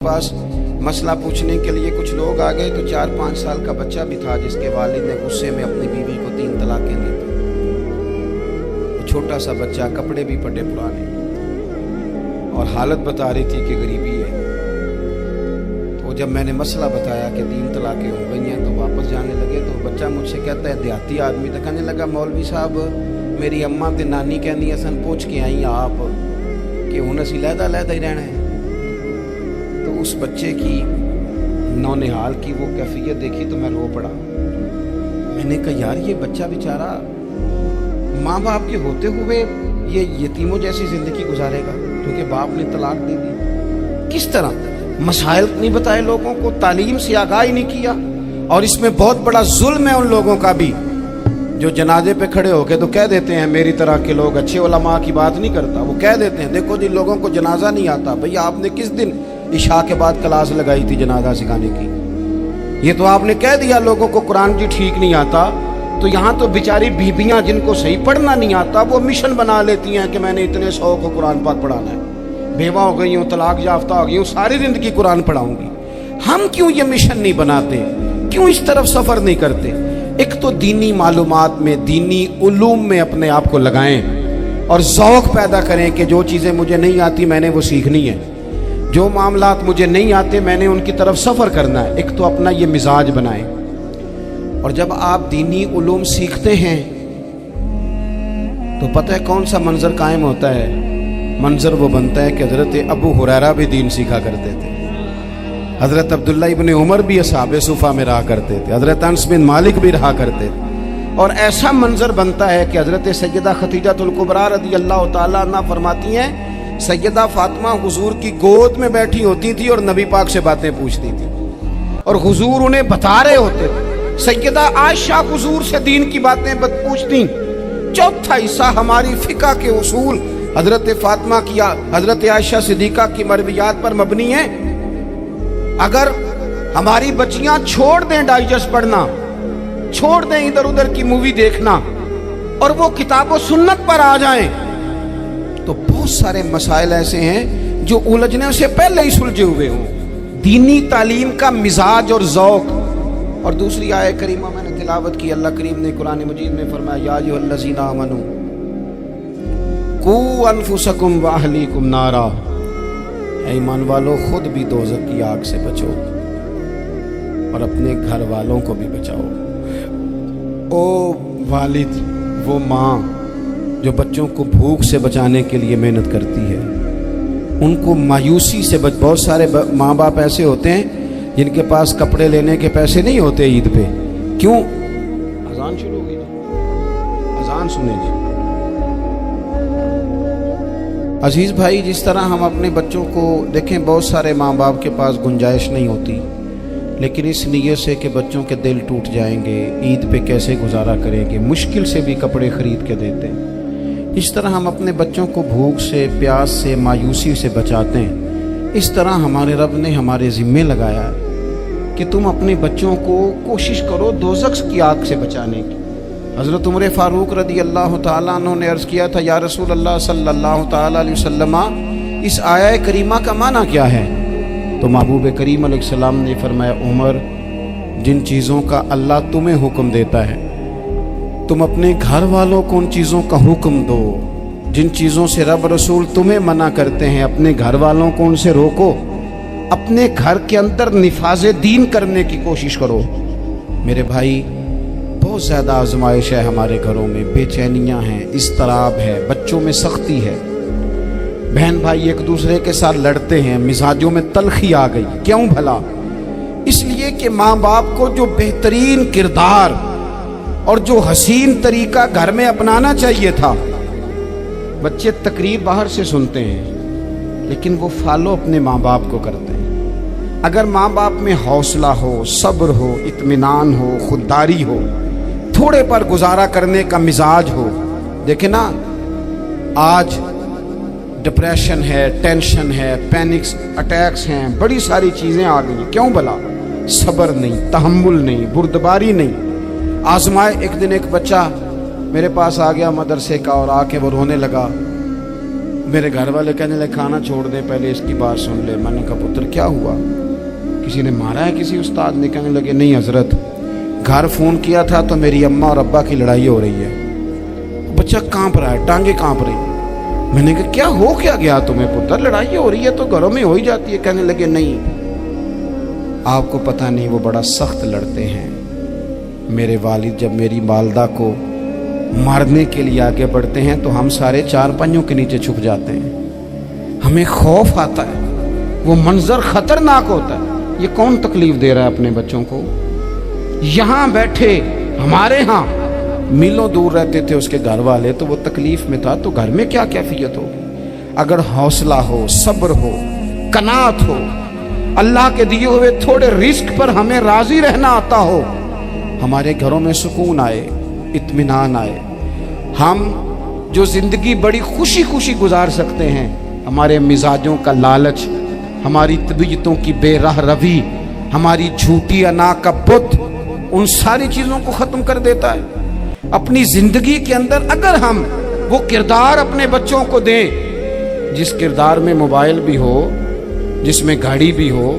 पास मसला पूछने के लिए कुछ लोग आ गए तो 4-5 साल का बच्चा भी था जिसके वालिद ने गुस्से में अपनी बीवी को 3 तलाकें दी थी। छोटा सा बच्चा, कपड़े भी फटे पुराने, और हालत बता रही थी कि गरीबी है। तो जब मैंने मसला बताया कि 3 तलाकें हो गई हैं तो वापस जाने लगे, तो बच्चा मुझसे कहता है, देहाती आदमी तो कहने लगा, मौलवी साहब मेरी अम्मा ते नानी कहनी असन पूछ के आई आप कि हुण असीं लहदा ही रहना है। तो उस बच्चे की नौनिहाल की वो कैफियत देखी तो मैं रो पड़ा। मैंने कहा यार ये बच्चा बेचारा माँ बाप के होते हुए ये यतीमों जैसी जिंदगी गुजारेगा क्योंकि बाप ने तलाक दे दी। किस तरह मसाइल नहीं बताए लोगों को, तालीम से आगाही नहीं किया। और इसमें बहुत बड़ा जुल्म है उन लोगों का भी जो जनाजे पे खड़े होके तो कह देते हैं, मेरी तरह के लोग, अच्छे उलमा की बात नहीं करता, वो कह देते हैं देखो जिन लोगों को जनाजा नहीं आता, भैया आपने किस दिन इशा के बाद क्लास लगाई थी जनाजा सिखाने की? ये तो आपने कह दिया लोगों को कुरान जी ठीक नहीं आता। तो यहाँ तो बेचारी बीबियां जिनको सही पढ़ना नहीं आता वो मिशन बना लेती हैं कि मैंने इतने 100 को कुरान पाक पढ़ाना है, बेवा हो गई हूँ, तलाक याफ्ता हो गई हूँ, सारी जिंदगी कुरान पढ़ाऊंगी। हम क्यों ये मिशन नहीं बनाते, क्यों इस तरफ सफर नहीं करते? एक तो दीनी मालूमात में, दीनी उलूम में अपने आप को लगाएं और ज़ौक़ पैदा करें कि जो चीज़ें मुझे नहीं आती मैंने वो सीखनी है, जो मामलात मुझे नहीं आते मैंने उनकी तरफ सफ़र करना है। एक तो अपना ये मिजाज बनाएं। और जब आप दीनी उलूम सीखते हैं तो पता है कौन सा मंजर कायम होता है? मंजर वो बनता है कि हज़रत अबू हुरैरा भी दीन सीखा करते थे, हज़रत अब्दुल्ला इब्न उमर भी अस्हाबे सुफ़ा में रहा करते थे, हज़रत अनस बिन मालिक भी रहा करते थे। और ऐसा मंजर बनता है कि हज़रत सैयदा खदीजतुल कुबरा रज़ी अल्लाह तआला अन्हा फरमाती हैं, सैयदा फातिमा हुजूर की गोद में बैठी होती थी और नबी पाक से बातें पूछती थी और हुजूर उन्हें बता रहे होते थे। सैयदा आयशा हुजूर से दीन की बातें पूछती। चौथा हिस्सा हमारी फिका के उसूल हजरत फातिमा की, हजरत आयशा सिद्दीका की मरवियात पर मबनी है। अगर हमारी बच्चियां छोड़ दें डाइजेस्ट पढ़ना, छोड़ दें इधर उधर की मूवी देखना और वो किताब व सुन्नत पर आ जाएं, तो बहुत सारे मसाइल ऐसे हैं जो उलझने से पहले ही सुलझे हुए हों। दीनी तालीम का मिजाज और ज़ौक़। और दूसरी आयत करीमा मैंने तिलावत की, अल्लाह करीम ने कुरान मजीद में फरमाया, या अय्युहल्लज़ीना आमनू कू अनफुसकुम व अहलीकुम नारा, ऐ ईमान वालों खुद भी दोज़ख की आग से बचो और अपने घर वालों को भी बचाओ। ओ वालिद, वो माँ जो बच्चों को भूख से बचाने के लिए मेहनत करती है, उनको मायूसी से बहुत सारे माँ बाप ऐसे होते हैं जिनके पास कपड़े लेने के पैसे नहीं होते ईद पे। क्यों? अजान शुरू हो गई ना, अजान सुने जी। अजीज भाई, जिस तरह हम अपने बच्चों को देखें, बहुत सारे माँ बाप के पास गुंजाइश नहीं होती, लेकिन इस नीयत से कि बच्चों के दिल टूट जाएंगे, ईद पे कैसे गुजारा करेंगे, मुश्किल से भी कपड़े खरीद के देते हैं। इस तरह हम अपने बच्चों को भूख से, प्यास से, मायूसी से बचाते हैं। इस तरह हमारे रब ने हमारे ज़िम्मे लगाया कि तुम अपने बच्चों को कोशिश करो दोज़ख की आग से बचाने की। हज़रत उमर फ़ारूक रज़ी अल्लाह तआला अन्हु ने अर्ज़ किया था, या रसूल अल्लाह सल्लल्लाहु तआला अलैहि वसल्लम, इस आया करीमा का माना क्या है? तो महबूब करीम अलैहिस्सलाम ने फरमाया, उमर, जिन चीज़ों का अल्लाह तुम्हें हुक्म देता है तुम अपने घर वालों को उन चीज़ों का हुक्म दो। जिन चीज़ों से रब रसूल तुम्हें मना करते हैं अपने घर वालों को उनसे रोको। अपने घर के अंदर निफाज़े दीन करने की कोशिश करो। मेरे भाई, बहुत ज़्यादा आजमाइश है हमारे घरों में, बेचैनियाँ हैं, इज़्तिराब है, बच्चों में सख्ती है, बहन भाई एक दूसरे के साथ लड़ते हैं, मिजाजों में तलखी आ गई। क्यों भला? इसलिए कि माँ बाप को जो बेहतरीन किरदार और जो हसीन तरीका घर में अपनाना चाहिए था, बच्चे तकरीर बाहर से सुनते हैं लेकिन वो फॉलो अपने माँ बाप को करते हैं। अगर माँ बाप में हौसला हो, सब्र हो, इत्मीनान हो, खुददारी हो, थोड़े पर गुजारा करने का मिजाज हो। देखे ना, आज डिप्रेशन है, टेंशन है, पैनिक्स अटैक्स हैं, बड़ी सारी चीज़ें आ गई। क्यों भला? सब्र नहीं, तहम्मुल नहीं, बुर्दबारी नहीं। आजमाए। एक दिन एक बच्चा मेरे पास आ गया मदरसे का और आके वो रोने लगा। मेरे घर वाले कहने लगे खाना छोड़ दे, पहले इसकी बात सुन ले। मैंने कहा पुत्र क्या हुआ, किसी ने मारा है किसी उस्ताद ने? कहने लगे नहीं हजरत, घर फ़ोन किया था तो मेरी अम्मा और अब्बा की लड़ाई हो रही है। बच्चा कांप रहा है, टांगे कांप रही। मैंने कहा क्या हो क्या गया तुम्हें पुत्र, लड़ाई हो रही है तो घरों में हो ही जाती है। कहने लगे नहीं, आपको पता नहीं वो बड़ा सख्त लड़ते हैं। मेरे वालिद जब मेरी वालदा को मारने के लिए आगे बढ़ते हैं तो हम सारे चार पंजों के नीचे छुप जाते हैं, हमें खौफ आता है, वो मंजर खतरनाक होता है। ये कौन तकलीफ दे रहा है अपने बच्चों को? यहाँ बैठे हमारे यहाँ मीलों दूर रहते थे उसके घर वाले, तो वो तकलीफ में था, तो घर में क्या कैफियत होगी? अगर हौसला हो, सब्र हो, कनात हो, अल्लाह के दिए हुए थोड़े रिस्क पर हमें राजी रहना आता हो, हमारे घरों में सुकून आए, इत्मीनान आए, हम जो जिंदगी बड़ी खुशी खुशी गुजार सकते हैं। हमारे मिजाजों का लालच, हमारी तबीयतों की बेराह रवी, हमारी झूठी अना का बुत, उन सारी चीज़ों को ख़त्म कर देता है। अपनी ज़िंदगी के अंदर अगर हम वो किरदार अपने बच्चों को दें, जिस किरदार में मोबाइल भी हो, जिसमें गाड़ी भी हो,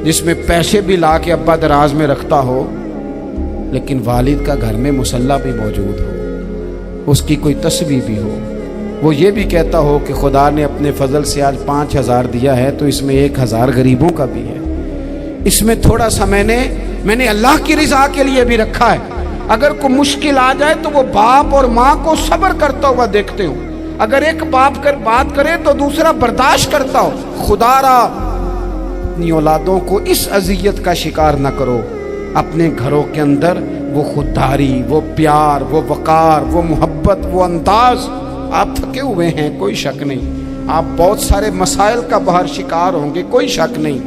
जिसमें पैसे भी ला के अब्बा दराज में रखता हो, लेकिन वालिद का घर में मुसल्ला भी मौजूद हो, उसकी कोई तस्वीर भी हो, वो ये भी कहता हो कि खुदा ने अपने फजल से आज 5,000 दिया है तो इसमें 1,000 गरीबों का भी है, इसमें थोड़ा सा मैंने अल्लाह की रिजा के लिए भी रखा है। अगर कोई मुश्किल आ जाए तो वो बाप और माँ को सब्र करता हुआ देखते हो। अगर एक बाप कर बात करे तो दूसरा बर्दाश्त करता हो। खुदारा अपनी औलादों को इस अजियत का शिकार न करो। अपने घरों के अंदर वो खुददारी, वो प्यार, वो वकार, वो मोहब्बत, वो अंदाज। आप थके हुए हैं, कोई शक नहीं, आप बहुत सारे मसाइल का बाहर शिकार होंगे, कोई शक नहीं,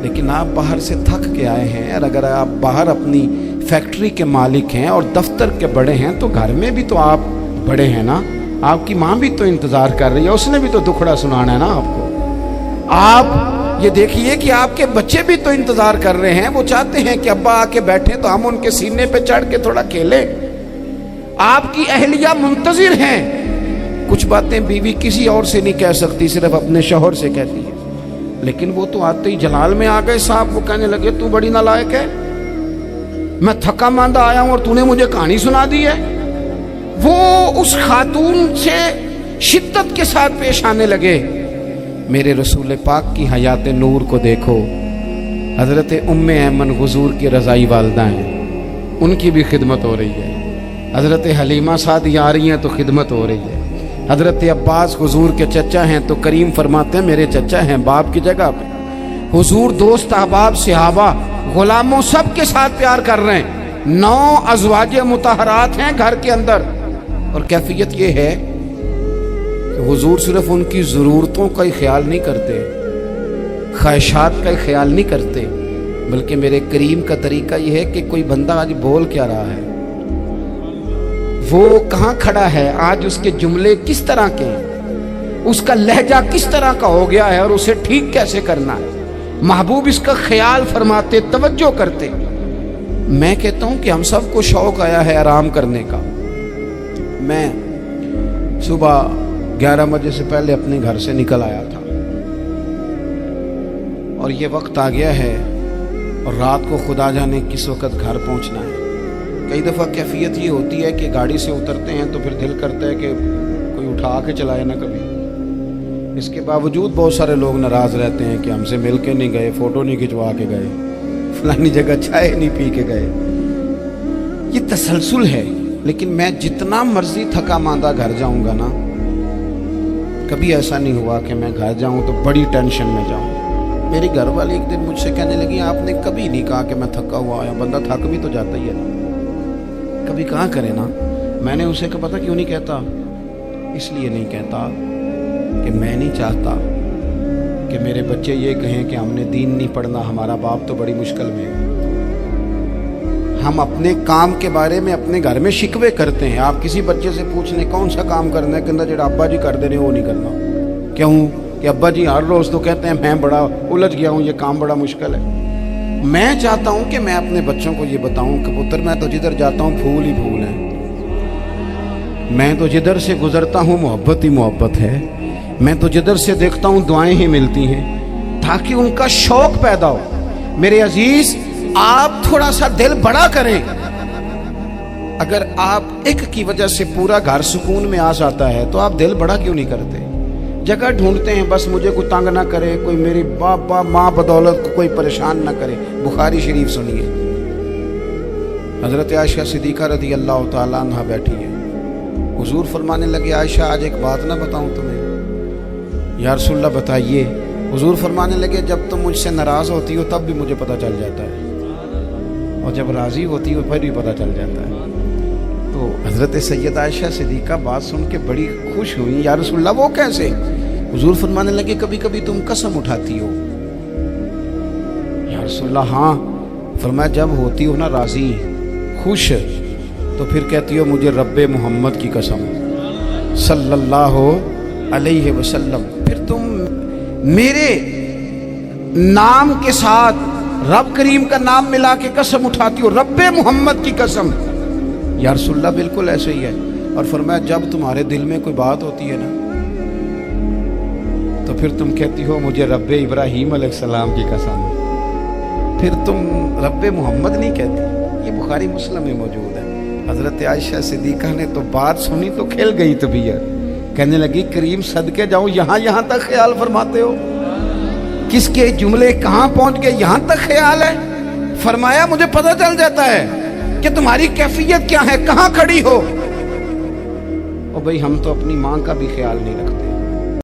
लेकिन आप बाहर से थक के आए हैं। और अगर आप बाहर अपनी फैक्ट्री के मालिक हैं और दफ्तर के बड़े हैं तो घर में भी तो आप बड़े हैं ना। आपकी माँ भी तो इंतज़ार कर रही है, उसने भी तो दुखड़ा सुनाना है ना आपको। आप ये देखिए कि आपके बच्चे भी तो इंतज़ार कर रहे हैं, वो चाहते हैं कि अब्बा आके बैठे तो हम उनके सीने पे चढ़ के थोड़ा खेलें। आपकी अहलिया मुंतज़िर हैं। कुछ बातें बीवी किसी और से नहीं कह सकती, सिर्फ अपने शौहर से कहती है, लेकिन वो तो आते ही जलाल में आ गए साहब। वो कहने लगे तू बड़ी नालायक है, मैं थका मांदा आया हूं और तूने मुझे कहानी सुना दी है। वो उस खातून से शिद्दत के साथ पेश आने लगे। मेरे रसूल पाक की हयात नूर को देखो, हजरत उम्मे ऐमन हुजूर की रज़ाई वालदा हैं, उनकी भी खिदमत हो रही है। हजरत हलीमा सादी आ रही हैं तो खिदमत हो रही है। हजरत अब्बास हुजूर के चचा हैं तो करीम फरमाते हैं मेरे चचा हैं बाप की जगह पे। हुजूर दोस्त अहबाब सहाबा गुलामों सब के साथ प्यार कर रहे हैं। 9 अज़वाज मुतहरात हैं घर के अंदर, और कैफियत ये है कि हुजूर सिर्फ उनकी ज़रूरतों का ही ख्याल नहीं करते, ख्वाहिशात का ही ख्याल नहीं करते, बल्कि मेरे करीम का तरीका ये है कि कोई बंदा आज बोल क्या रहा है, वो कहाँ खड़ा है, आज उसके जुमले किस तरह के हैं, उसका लहजा किस तरह का हो गया है और उसे ठीक कैसे करना है। महबूब इसका ख्याल फरमाते, तवज्जो करते। मैं कहता हूं कि हम सबको शौक आया है आराम करने का। मैं सुबह 11 बजे से पहले अपने घर से निकल आया था और ये वक्त आ गया है और रात को खुदा जाने किस वक्त घर पहुंचना है। कई दफ़ा कैफियत ये होती है कि गाड़ी से उतरते हैं तो फिर दिल करता है कि कोई उठा के चलाए ना कभी। इसके बावजूद बहुत सारे लोग नाराज़ रहते हैं कि हमसे मिल के नहीं गए, फ़ोटो नहीं खिंचवा के गए, फलानी जगह चाय नहीं पी के गए। ये तसलसल है। लेकिन मैं जितना मर्जी थका मांदा घर जाऊंगा ना, कभी ऐसा नहीं हुआ कि मैं घर जाऊं तो बड़ी टेंशन में जाऊं। मेरी घर वाली एक दिन मुझसे कहने लगी आपने कभी नहीं कहा कि मैं थका हुआ आया। बंदा थक भी तो जाता ही है ना, कभी कहाँ करे ना। मैंने उसे कहा पता क्यों नहीं कहता, इसलिए नहीं कहता कि मैं नहीं चाहता कि मेरे बच्चे ये कहें कि हमने दीन नहीं पढ़ना, हमारा बाप तो बड़ी मुश्किल में है। हम अपने काम के बारे में अपने घर में शिकवे करते हैं। आप किसी बच्चे से पूछ लें कौन सा काम करना है, कहता जो अब्बा जी कर दे रहे वो नहीं करना। क्यों कि अब्बा जी हर रोज़ तो कहते हैं मैं बड़ा उलझ गया हूँ, ये काम बड़ा मुश्किल है। मैं चाहता हूँ कि मैं अपने बच्चों को ये बताऊँ कि पुत्र मैं तो जिधर जाता हूँ फूल ही फूल हैं। میں تو जिधर से गुजरता हूँ मोहब्बत ही मोहब्बत है, मैं तो जिधर से देखता हूँ दुआएं ही मिलती हैं, ताकि उनका शौक पैदा हो। मेरे अजीज, आप थोड़ा सा दिल बड़ा करें। अगर आप एक की वजह से पूरा घर सुकून में आ जाता है तो आप दिल बड़ा क्यों नहीं करते? जगह ढूंढते हैं बस मुझे कोई तंग ना करे, कोई मेरी बाप माँ बदौलत को कोई परेशान ना करे। बुखारी शरीफ सुनिए, हज़रत आयशा सिद्दीक़ा रज़ी अल्लाह ताला अन्हा बैठी है। हुजूर फरमाने लगे, आयशा आज एक बात ना बताऊं तुम्हें? या रसूलल्लाह बताइए। हुजूर फरमाने लगे, जब तुम मुझसे नाराज़ होती हो तब भी मुझे पता चल जाता है, और जब राज़ी होती हो फिर भी पता चल जाता है। तो हज़रत सैयदा आयशा सिद्दीक़ा बात सुन के बड़ी खुश हुई। या रसूलल्लाह वो कैसे? हुजूर फरमाने लगे, कभी कभी तुम कसम उठाती हो। या रसूलल्लाह हाँ। फरमाया, जब होती हो ना राज़ी, खुश, तो फिर कहती हो मुझे रब्बे मोहम्मद की कसम सल्लल्लाहु अलैहि वसल्लम। फिर तुम मेरे नाम के साथ रब करीम का नाम मिला के कसम उठाती हो, रब्बे मोहम्मद की कसम। या रसूलल्लाह बिल्कुल ऐसे ही है। और फरमाया, जब तुम्हारे दिल में कोई बात होती है ना, तो फिर तुम कहती हो मुझे रब्बे इब्राहीम अलैहिस्सलाम की कसम। फिर तुम रब्बे मोहम्मद नहीं कहती। ये बुखारी मुस्लिम में मौजूद है। हज़रत आयशा सिद्दीक़ा ने तो बात सुनी तो खिल गई तबीयत, कहने लगी, करीम सदके जाओ, यहाँ तक ख्याल फरमाते हो? किसके जुमले कहाँ पहुँच गए, यहाँ तक ख्याल है? फरमाया, मुझे पता चल जाता है कि तुम्हारी कैफियत क्या है, कहाँ खड़ी हो। और भाई हम तो अपनी माँ का भी ख्याल नहीं रखते।